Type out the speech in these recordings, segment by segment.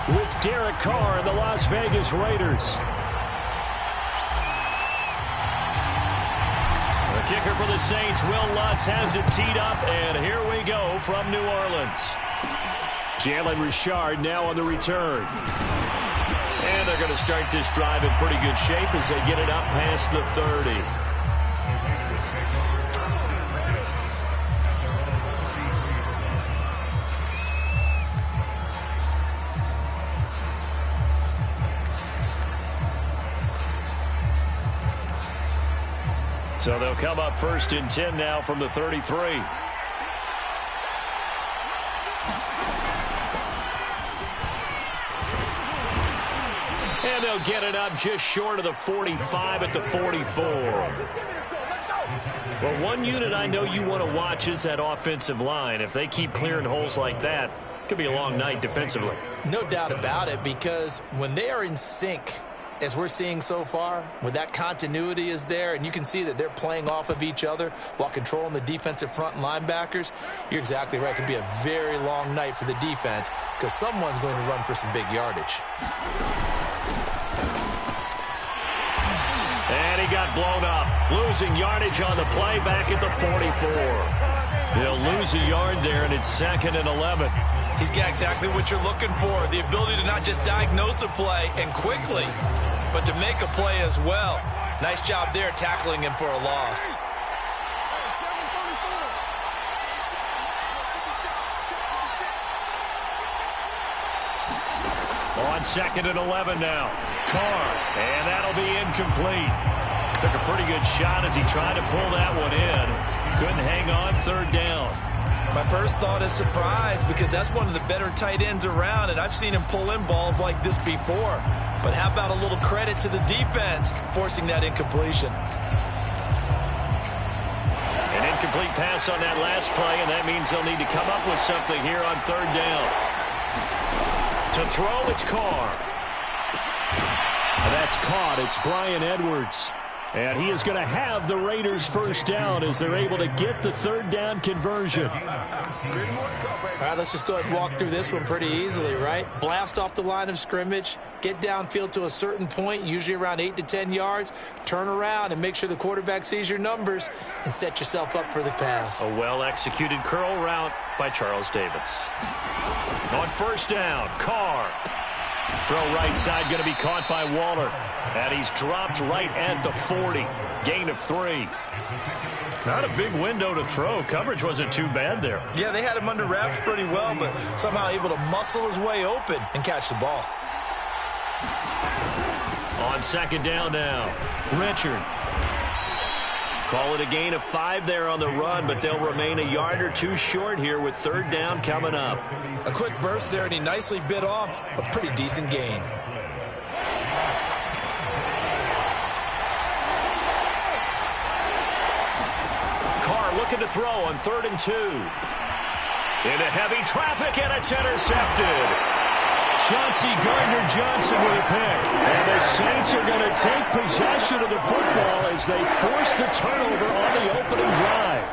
with Derek Carr and the Las Vegas Raiders. The kicker for the Saints, Will Lutz, has it teed up, and here we go from New Orleans. Jalen Richard now on the return. And they're going to start this drive in pretty good shape as they get it up past the 30. So they'll come up 1st and 10 now from the 33. And they'll get it up just short of the 45 at the 44. Well, one unit I know you want to watch is that offensive line. If they keep clearing holes like that, it could be a long night defensively. No doubt about it, because when they are in sync, as we're seeing so far, when that continuity is there and you can see that they're playing off of each other while controlling the defensive front linebackers, you're exactly right. It could be a very long night for the defense because someone's going to run for some big yardage. And he got blown up, losing yardage on the play back at the 44. They'll lose a yard there, and it's 2nd and 11. He's got exactly what you're looking for, the ability to not just diagnose a play and quickly, but to make a play as well. Nice job there tackling him for a loss. On 2nd and 11 now. Carr, and that'll be incomplete. Took a pretty good shot as he tried to pull that one in. Couldn't hang on 3rd down. My first thought is surprise because that's one of the better tight ends around, and I've seen him pull in balls like this before. But how about a little credit to the defense forcing that incompletion? An incomplete pass on that last play, and that means they'll need to come up with something here on 3rd down. To throw, it's Carr. That's caught. It's Bryan Edwards. And he is going to have the Raiders' 1st down as they're able to get the 3rd down conversion. All right, let's just go ahead and walk through this one pretty easily, right? Blast off the line of scrimmage, get downfield to a certain point, usually around 8 to 10 yards, turn around and make sure the quarterback sees your numbers and set yourself up for the pass. A well-executed curl route by Charles Davis. On 1st down, Carr. Throw right side going to be caught by Waller. And he's dropped right at the 40. Gain of 3. Not a big window to throw. Coverage wasn't too bad there. Yeah, they had him under wraps pretty well, but somehow able to muscle his way open and catch the ball. On 2nd down now, Richard. Call it a gain of 5 there on the run, but they'll remain a yard or 2 short here with 3rd down coming up. A quick burst there, and he nicely bit off a pretty decent gain. Carr looking to throw on 3rd and 2. Into heavy traffic, and it's intercepted. Chauncey Gardner-Johnson with a pick. And the Saints are going to take possession of the football as they force the turnover on the opening drive.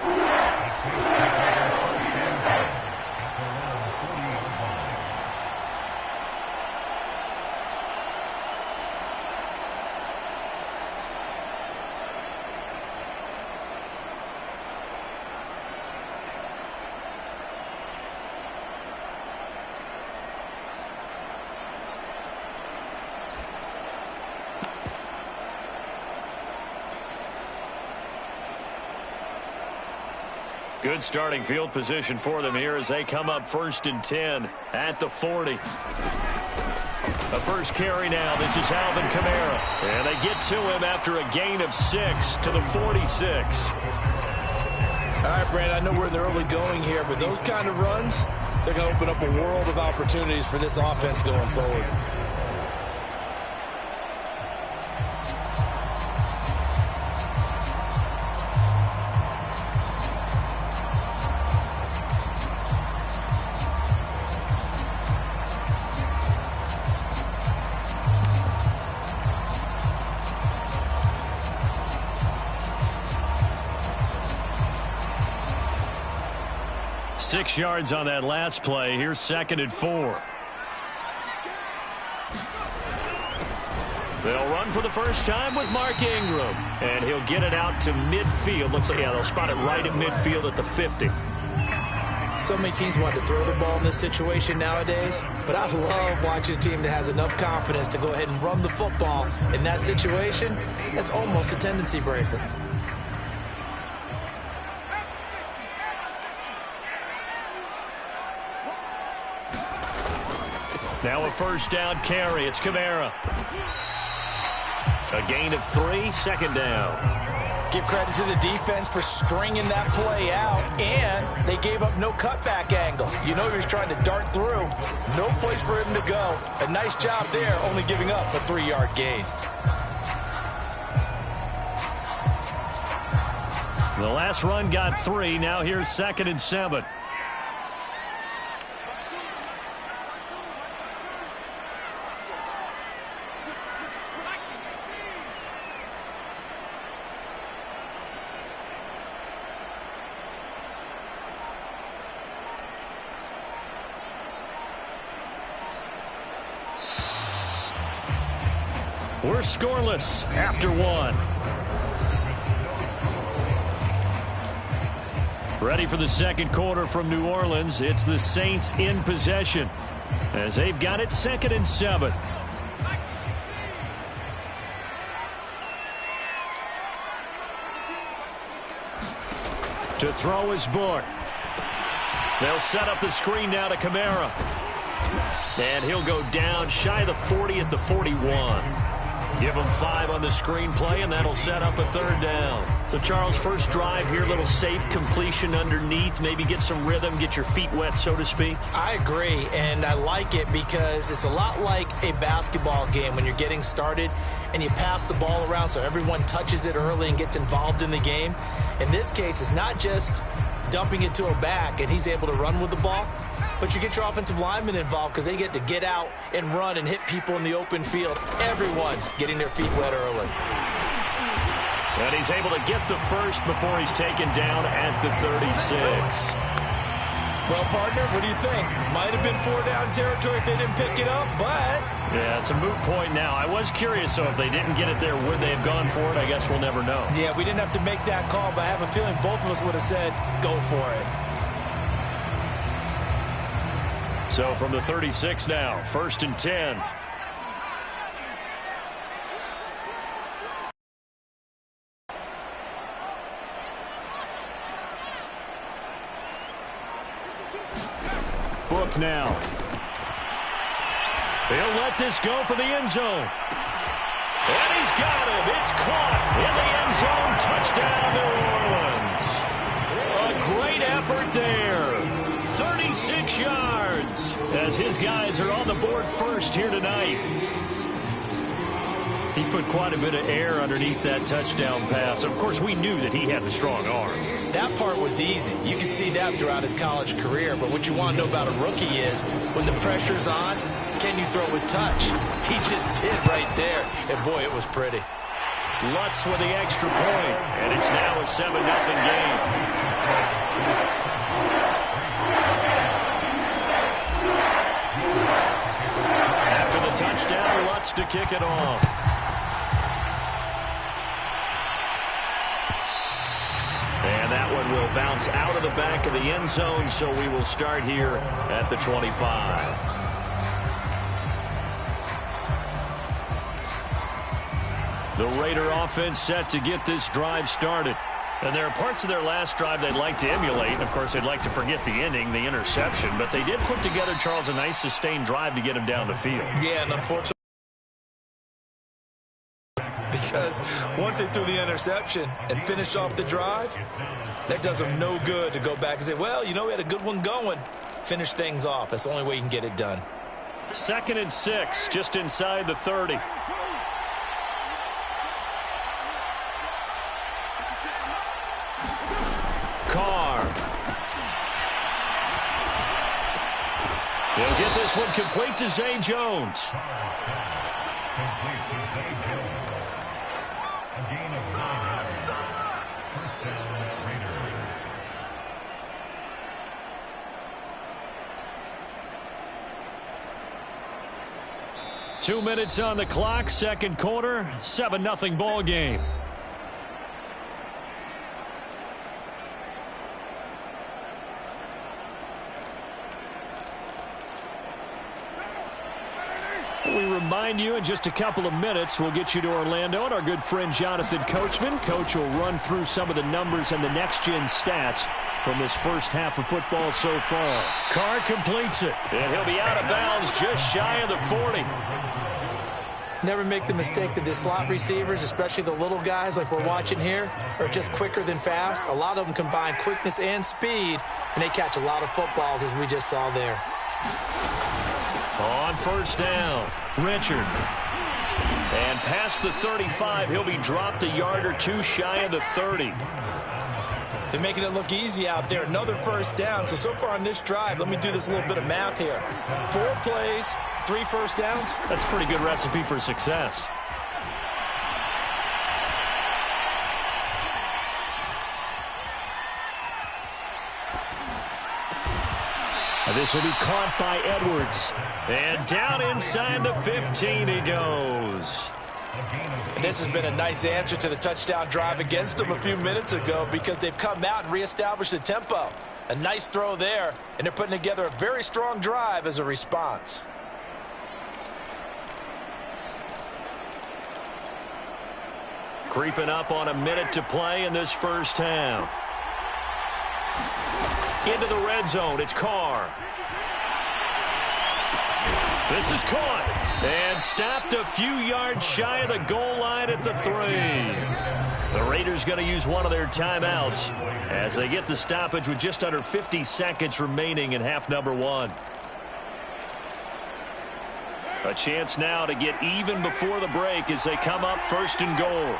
Good starting field position for them here as they come up 1st and 10 at the 40. The first carry now. This is Alvin Kamara. And they get to him after a gain of 6 to the 46. All right, Brad, I know we're in the early going here, but those kind of runs, they're going to open up a world of opportunities for this offense going forward. Six yards on that last play. Here's 2nd and 4. They'll run for the first time with Mark Ingram. And he'll get it out to midfield. Looks like, yeah, they'll spot it right at midfield at the 50. So many teams want to throw the ball in this situation nowadays, but I love watching a team that has enough confidence to go ahead and run the football in that situation. That's almost a tendency breaker. Now a first down carry. It's Kamara. A gain of 3, second down. Give credit to the defense for stringing that play out, and they gave up no cutback angle. You know he was trying to dart through. No place for him to go. A nice job there, only giving up a 3-yard gain. The last run got 3. Now here's 2nd and 7. We're scoreless after 1. Ready for the second quarter from New Orleans. It's the Saints in possession as they've got it 2nd and 7. To throw is Book. They'll set up the screen now to Kamara. And he'll go down shy of the 40 at the 41. Give him 5 on the screenplay, and that'll set up a 3rd down. So, Charles, first drive here, little safe completion underneath, maybe get some rhythm, get your feet wet, so to speak. I agree, and I like it because it's a lot like a basketball game when you're getting started and you pass the ball around so everyone touches it early and gets involved in the game. In this case, it's not just dumping it to a back and he's able to run with the ball, but you get your offensive linemen involved because they get to get out and run and hit people in the open field. Everyone getting their feet wet early. And he's able to get the first before he's taken down at the 36. Well, partner, what do you think? Might have been 4-down territory if they didn't pick it up, but... Yeah, it's a moot point now. I was curious, so if they didn't get it there, would they have gone for it? I guess we'll never know. Yeah, we didn't have to make that call, but I have a feeling both of us would have said, go for it. So from the 36 now, 1st and 10. Book now. He'll let this go for the end zone. And he's got it. It's caught in the end zone. Touchdown, New Orleans. A great effort there. 36 yards as his guys are on the board first here tonight. He put quite a bit of air underneath that touchdown pass. Of course, we knew that he had the strong arm. That part was easy. You can see that throughout his college career. But what you want to know about a rookie is when the pressure's on, can you throw with touch? He just did right there. And, boy, it was pretty. Lutz with the extra point. And it's now a 7-0 game. After the touchdown, Lutz to kick it off. And that one will bounce out of the back of the end zone, so we will start here at the 25. The Raider offense set to get this drive started. And there are parts of their last drive they'd like to emulate. And, of course, they'd like to forget the ending, the interception. But they did put together, Charles, a nice sustained drive to get him down the field. Yeah, and unfortunately, because once they threw the interception and finished off the drive, that does them no good to go back and say, well, you know, we had a good one going. Finish things off. That's the only way you can get it done. 2nd and 6, just inside the 30. Carr. He'll get this one complete to Zay Jones. 2 minutes on the clock, second quarter, 7-0 ball game. We remind you in just a couple of minutes we'll get you to Orlando and our good friend Jonathan Coachman. Coach will run through some of the numbers and the next-gen stats from this first half of football so far. Carr completes it, and he'll be out of bounds just shy of the 40. Never make the mistake that the slot receivers, especially the little guys like we're watching here, are just quicker than fast. A lot of them combine quickness and speed, and they catch a lot of footballs as we just saw there. On first down, Richard. And past the 35, he'll be dropped a yard or two shy of the 30. They're making it look easy out there. Another first down. So far on this drive, let me do this little bit of math here. 4 plays, 3 first downs. That's a pretty good recipe for success. This will be caught by Edwards. And down inside the 15 he goes. And this has been a nice answer to the touchdown drive against them a few minutes ago because they've come out and reestablished the tempo. A nice throw there, and they're putting together a very strong drive as a response. Creeping up on a minute to play in this first half. Into the red zone, it's Carr. This is caught and stopped a few yards shy of the goal line at the 3. The Raiders going to use one of their timeouts as they get the stoppage with just under 50 seconds remaining in half number 1. A chance now to get even before the break as they come up first and goal.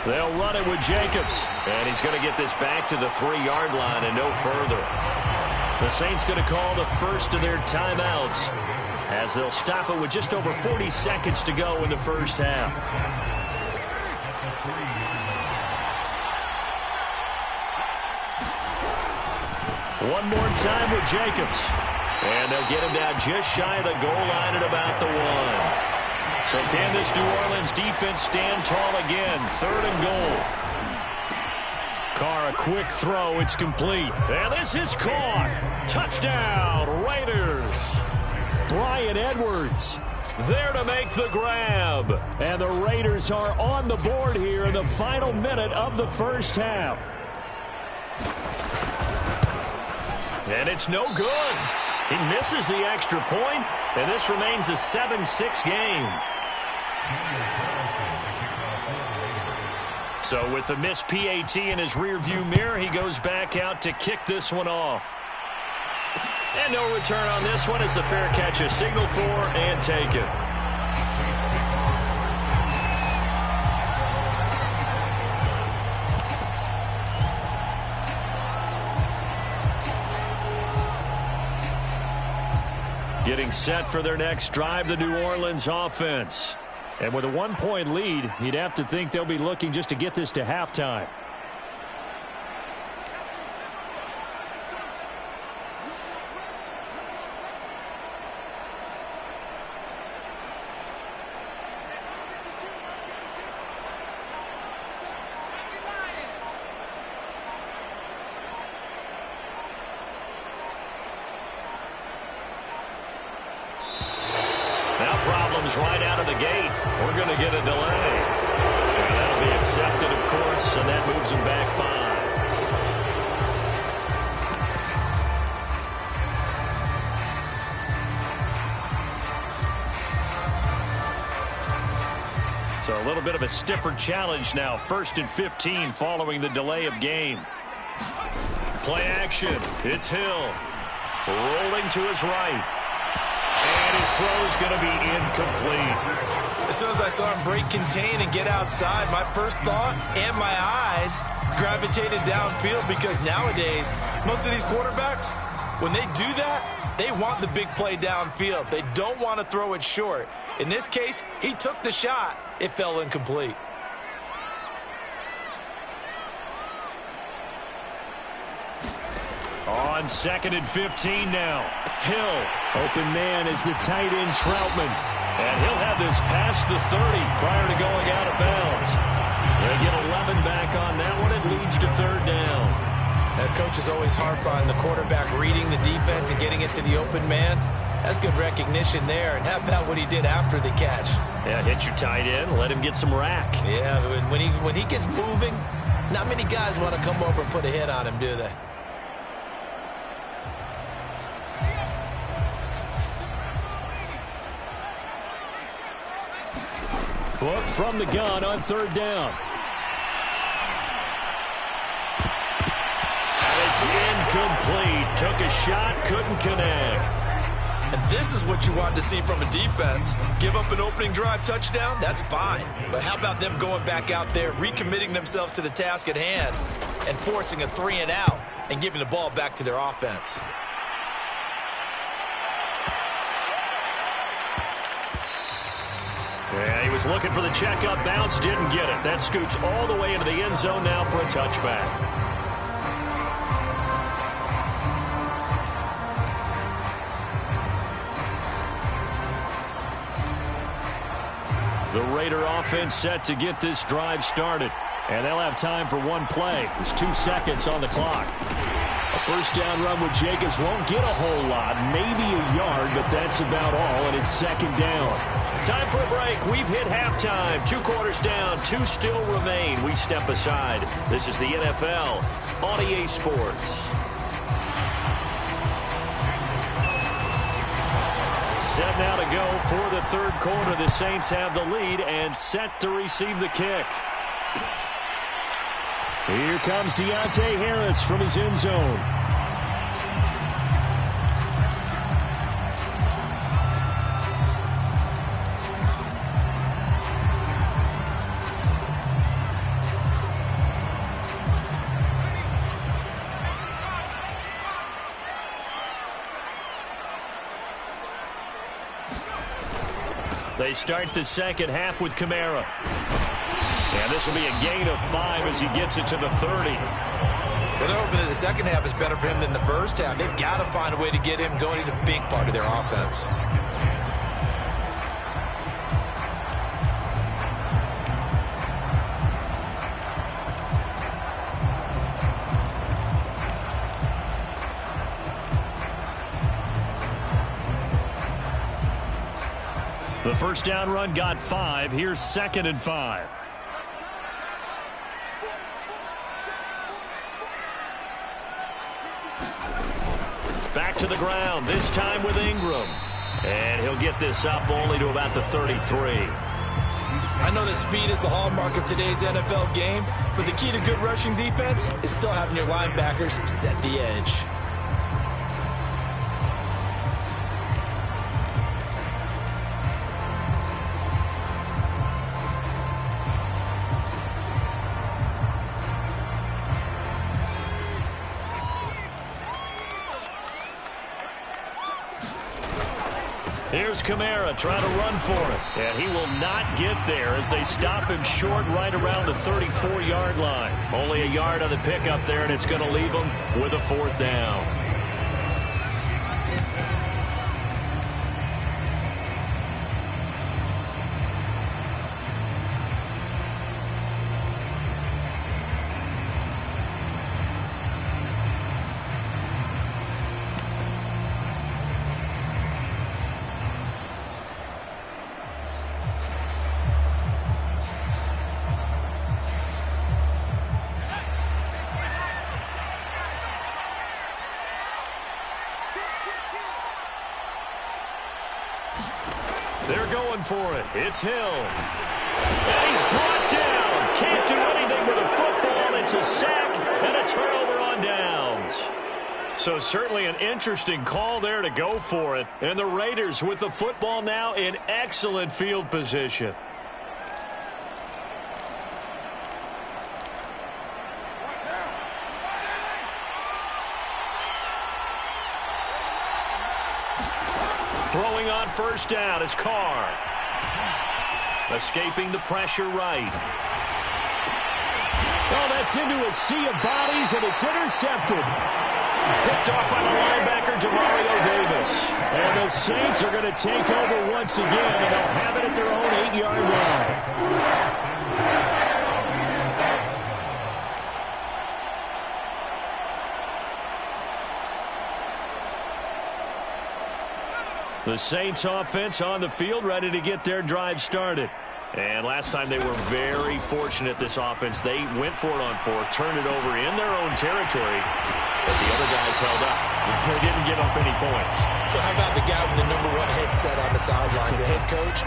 They'll run it with Jacobs, and he's going to get this back to the 3-yard line and no further. The Saints going to call the first of their timeouts as they'll stop it with just over 40 seconds to go in the first half. One more time with Jacobs, and they'll get him down just shy of the goal line at about the 1. So can this New Orleans defense stand tall again? 3rd and goal. Carr, a quick throw. It's complete. And this is caught. Touchdown, Raiders. Bryan Edwards there to make the grab. And the Raiders are on the board here in the final minute of the first half. And it's no good. He misses the extra point, and this remains a 7-6 game. So with the missed PAT in his rearview mirror, he goes back out to kick this one off. And no return on this one as the fair catch is signaled for and taken. Getting set for their next drive, the New Orleans offense. And with a 1-point lead, you'd have to think they'll be looking just to get this to halftime. Right out of the gate, we're going to get a delay. And that'll be accepted, of course, and that moves them back 5. So a little bit of a stiffer challenge now. 1st and 15 following the delay of game. Play action. It's Hill. Rolling to his right. And his throw is going to be incomplete. As soon as I saw him break contain and get outside, my first thought and my eyes gravitated downfield because nowadays, most of these quarterbacks, when they do that, they want the big play downfield. They don't want to throw it short. In this case, he took the shot. It fell incomplete. On On 2nd and 15 now. Hill, open man is the tight end Troutman. And he'll have this past the 30 prior to going out of bounds. They get 11 back on that one. It leads to 3rd down. Coaches always harp on the quarterback reading the defense and getting it to the open man. That's good recognition there. And how about what he did after the catch? Yeah, hit your tight end, let him get some rack. Yeah, when he gets moving, not many guys want to come over and put a hit on him, do they? Book from the gun on 3rd down. And it's incomplete. Took a shot, couldn't connect. And this is what you want to see from a defense. Give up an opening drive touchdown, that's fine. But how about them going back out there, recommitting themselves to the task at hand, and forcing a 3-and-out and giving the ball back to their offense? Yeah, he was looking for the checkup bounce, didn't get it. That scoots all the way into the end zone now for a touchback. The Raider offense set to get this drive started. And they'll have time for one play. There's 2 seconds on the clock. A 1st down run with Jacobs won't get a whole lot, maybe a yard, but that's about all, and it's 2nd down. Time for a break. We've hit halftime. 2 quarters down, 2 still remain. We step aside. This is the NFL on EA Sports. Set now to go for the 3rd quarter. The Saints have the lead and set to receive the kick. Here comes Deontay Harris from his end zone. They start the 2nd half with Kamara. And this will be a gain of 5 as he gets it to the 30. Well, they're hoping that the 2nd half is better for him than the 1st half. They've got to find a way to get him going. He's a big part of their offense. The 1st down run got 5. Here's 2nd and 5. Back to the ground, this time with Ingram. And he'll get this up only to about the 33. I know that speed is the hallmark of today's NFL game, but the key to good rushing defense is still having your linebackers set the edge. Here's Kamara trying to run for it. And he will not get there as they stop him short right around the 34-yard line. Only a yard on the pickup there, and it's going to leave him with a 4th down. They're going for it. It's Hill. And he's brought down. Can't do anything with a football. It's a sack and a turnover on downs. So certainly an interesting call there to go for it. And the Raiders with the football now in excellent field position. Throwing on 1st down is Carr. Escaping the pressure right. Oh, that's into a sea of bodies, and it's intercepted. Picked off by the linebacker, Demario Davis. And the Saints are going to take over once again, and they'll have it at their own 8-yard line. The Saints offense on the field, ready to get their drive started. And last time they were very fortunate, this offense. They went for it on 4, turned it over in their own territory, but the other guys held up. They didn't give up any points. So how about the guy with the #1 headset on the sidelines, the head coach?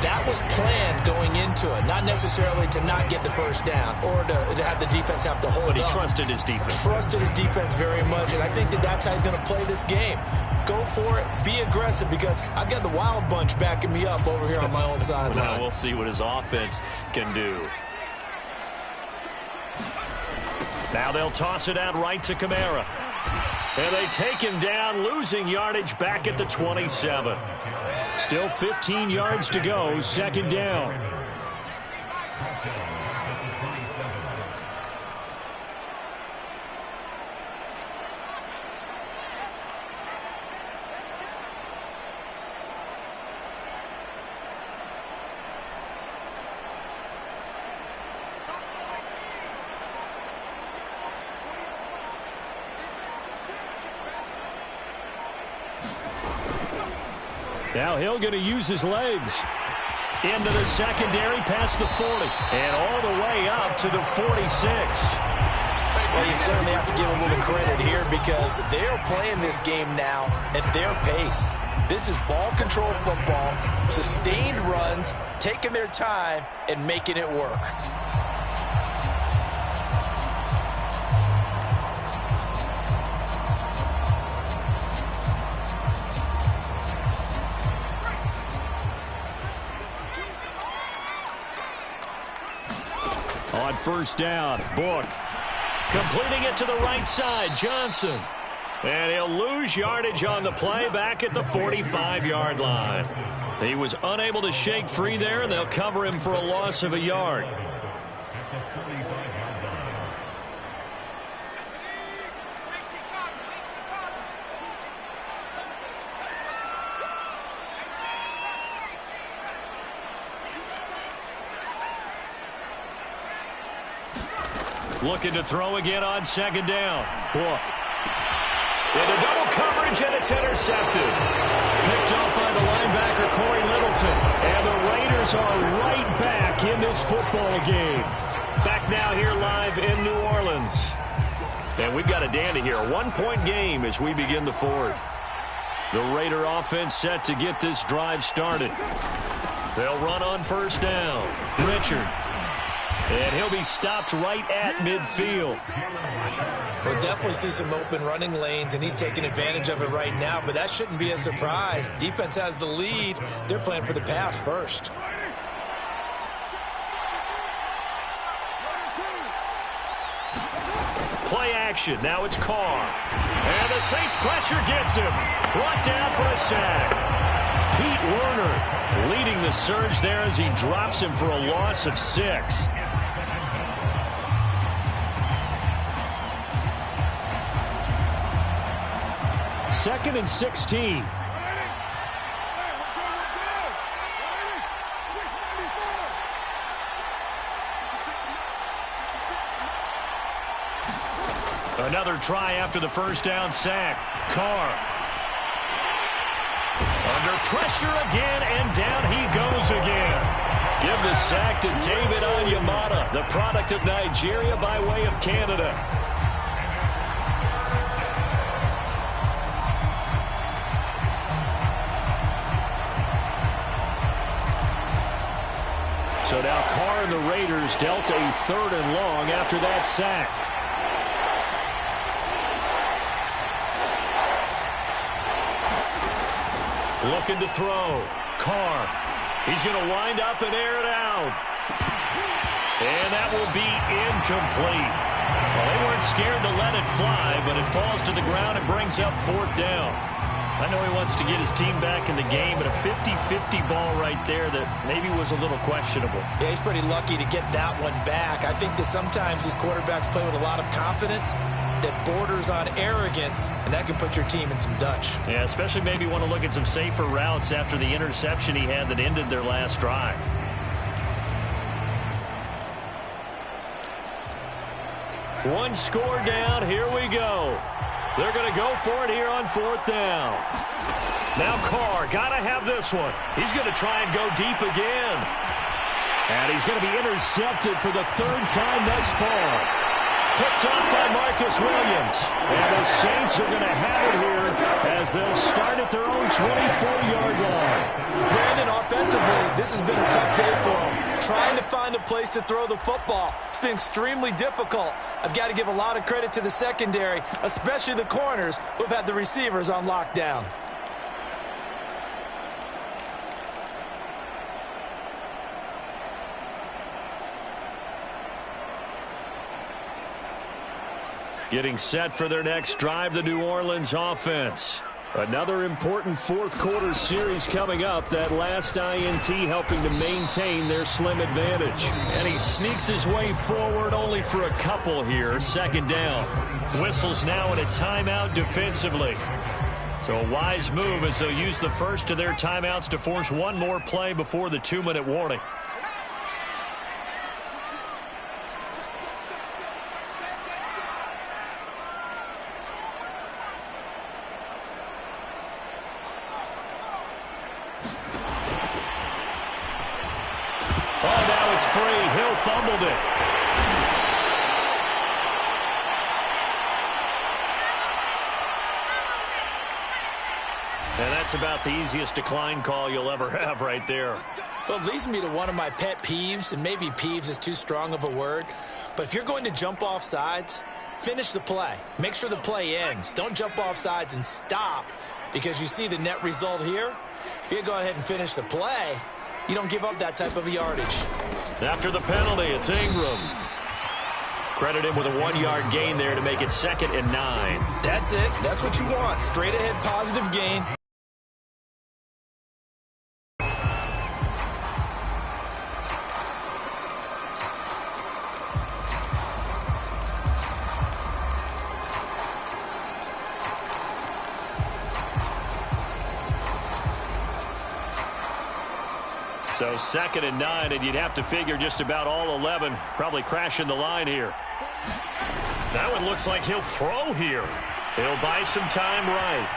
That was planned going into it, not necessarily to not get the first down or to have the defense have to hold up. But he trusted his defense. Trusted his defense very much, and I think that's how he's going to play this game. Go for it, be aggressive, because I've got the wild bunch backing me up over here on my own sideline. Now we'll see what his offense can do. Now they'll toss it out right to Kamara. And they take him down, losing yardage back at the 27. Still 15 yards to go, second down. Now Hill going to use his legs. Into the secondary, past the 40. And all the way up to the 46. Well, you certainly have to give a little credit here because they're playing this game now at their pace. This is ball control football, sustained runs, taking their time, and making it work. On first down, Book. Completing it to the right side, Johnson. And he'll lose yardage on the play back at the 45-yard line. He was unable to shake free there, and they'll cover him for a loss of a yard. Looking to throw again on second down. Book. Into double coverage, and it's intercepted. Picked up by the linebacker, Corey Littleton. And the Raiders are right back in this football game. Back now here live in New Orleans. And we've got a dandy here. A 1-point game as we begin the fourth. The Raider offense set to get this drive started. They'll run on first down. Richard. And he'll be stopped right at midfield. We'll definitely see some open running lanes, and he's taking advantage of it right now, but that shouldn't be a surprise. Defense has the lead. They're playing for the pass first. Play action. Now it's Carr. And the Saints pressure gets him. Brought down for a sack. Pete Werner leading the surge there as he drops him for a loss of 6. Second and 16. Another try after the first down sack. Carr. Under pressure again, and down he goes again. Give the sack to David Onyemata, the product of Nigeria by way of Canada. So now Carr and the Raiders dealt a third and long after that sack. Looking to throw. Carr. He's going to wind up and air it out. And that will be incomplete. Well, they weren't scared to let it fly, but it falls to the ground and brings up fourth down. I know he wants to get his team back in the game, but a 50-50 ball right there that maybe was a little questionable. Yeah, he's pretty lucky to get that one back. I think that sometimes these quarterbacks play with a lot of confidence, that borders on arrogance, and that can put your team in some Dutch. Yeah, especially maybe want to look at some safer routes after the interception he had that ended their last drive. One score down. Here we go. They're going to go for it here on 4th down. Now Carr, got to have this one. He's going to try and go deep again. And he's going to be intercepted for the 3rd time thus far. Picked up by Marcus Williams. And the Saints are going to have it here as they'll start at their own 24-yard line. Brandon, offensively, this has been a tough day for them. Trying to find a place to throw the football. It's been extremely difficult. I've got to give a lot of credit to the secondary, especially the corners who have had the receivers on lockdown. Getting set for their next drive, the New Orleans offense. Another important 4th quarter series coming up. That last INT helping to maintain their slim advantage. And he sneaks his way forward only for a couple here. 2nd down. Whistles now in a timeout defensively. So a wise move as they'll use the first of their timeouts to force one more play before the 2-minute warning. Hill fumbled it. And that's about the easiest decline call you'll ever have right there. Well, it leads me to one of my pet peeves, and maybe peeves is too strong of a word, but if you're going to jump off sides, finish the play. Make sure the play ends. Don't jump off sides and stop because you see the net result here. If you go ahead and finish the play, you don't give up that type of yardage. After the penalty, it's Ingram. Credit him with a 1-yard gain there to make it 2nd and 9. That's it. That's what you want. Straight ahead positive gain. So 2nd and 9, and you'd have to figure just about all 11 probably crashing the line here. That one looks like he'll throw here. He'll buy some time right.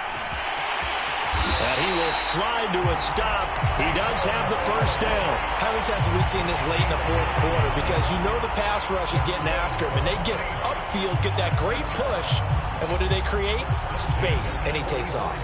And he will slide to a stop. He does have the 1st down. How many times have we seen this late in the 4th quarter? Because you know the pass rush is getting after him, and they get upfield, get that great push, and what do they create? Space, and he takes off.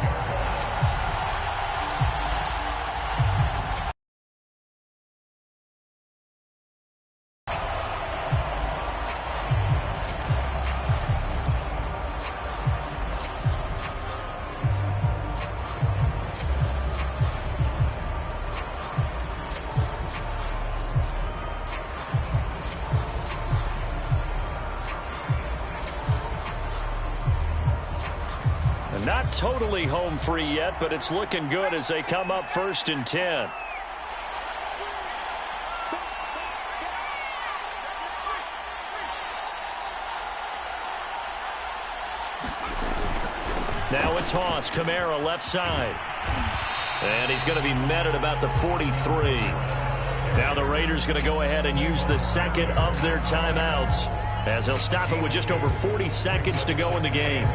Not totally home free yet, but it's looking good as they come up 1st and 10. Now a toss, Kamara left side. And he's going to be met at about the 43. Now the Raiders going to go ahead and use the 2nd of their timeouts as they'll stop it with just over 40 seconds to go in the game.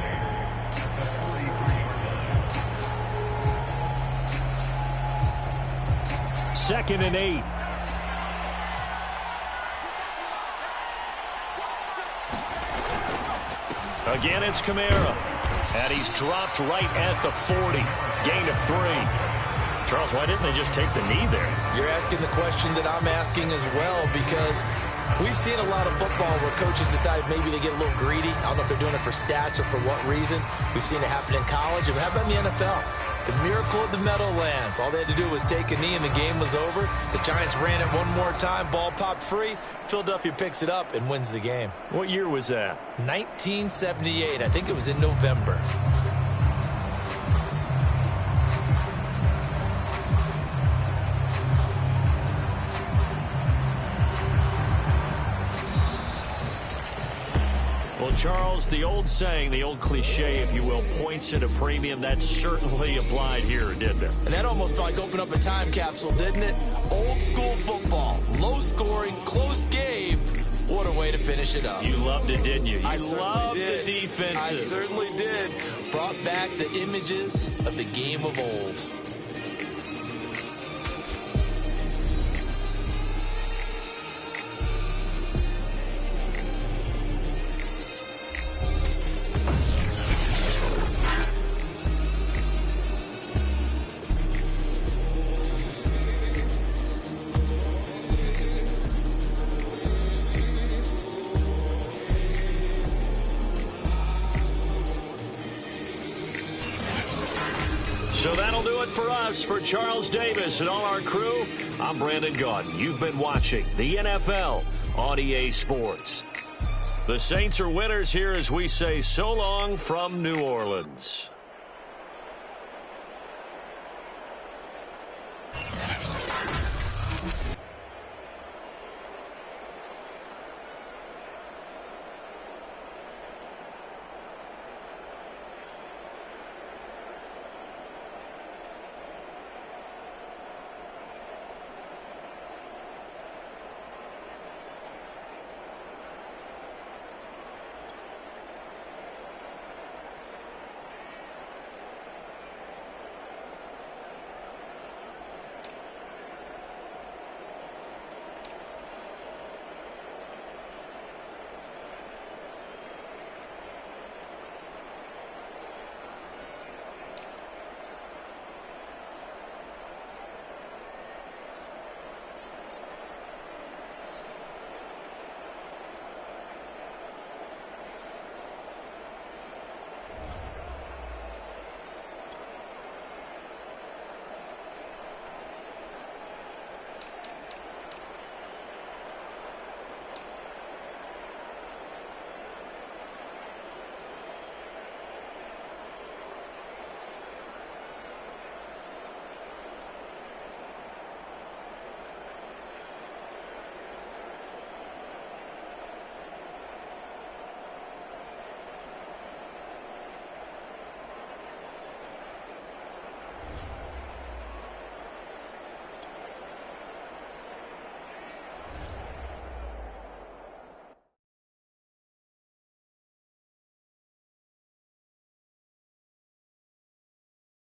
2nd and 8. Again, it's Kamara. And he's dropped right at the 40. Gain of 3. Charles, why didn't they just take the knee there? You're asking the question that I'm asking as well, because we've seen a lot of football where coaches decide maybe they get a little greedy. I don't know if they're doing it for stats or for what reason. We've seen it happen in college. And how about in the NFL? The miracle of the Meadowlands. All they had to do was take a knee and the game was over. The Giants ran it one more time. Ball popped free. Philadelphia picks it up and wins the game. What year was that? 1978. I think it was in November. Well, Charles, the old saying, the old cliche, if you will, points at a premium, that certainly applied here, didn't it? And that almost like opened up a time capsule, didn't it? Old school football, low scoring, close game. What a way to finish it up. You loved it, didn't you? I loved did. the defenses. I certainly did. Brought back the images of the game of old. So that'll do it for us. For Charles Davis and all our crew, I'm Brandon Gaudin. You've been watching the NFL on EA Sports. The Saints are winners here as we say so long from New Orleans.